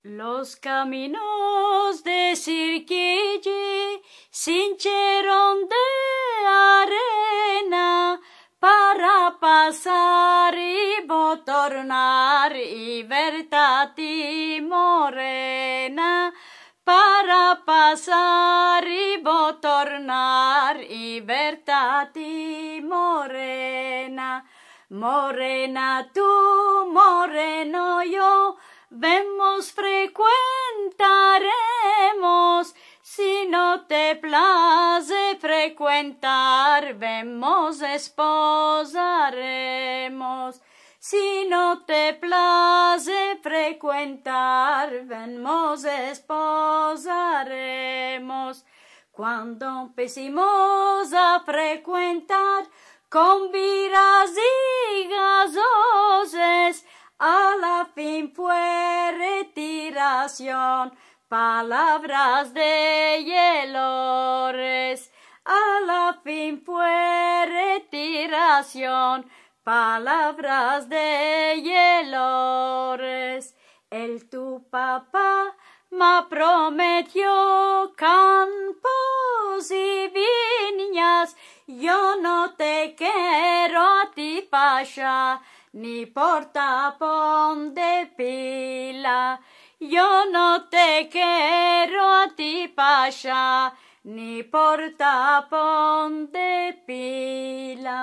Los caminos de Sirquille se hinchieron de arena para pasar y botornar y verte morena, para pasar y botornar y verte morena. Morena tú, moreno yo, vemos frecuentaremos, si no te place frecuentar, vemos esposaremos. Si no te place frecuentar, vemos esposaremos. Cuando empecimos a frecuentar, con viras y gasoses, a la fin fue retiración, palabras de hielores. A la fin fue retiración, palabras de hielores. El tu papá me prometió campos y viñas, yo no te quiero a ti pasha, ni por tapón de pila. Yo no te quiero a ti pasha, ni por tapón de pila.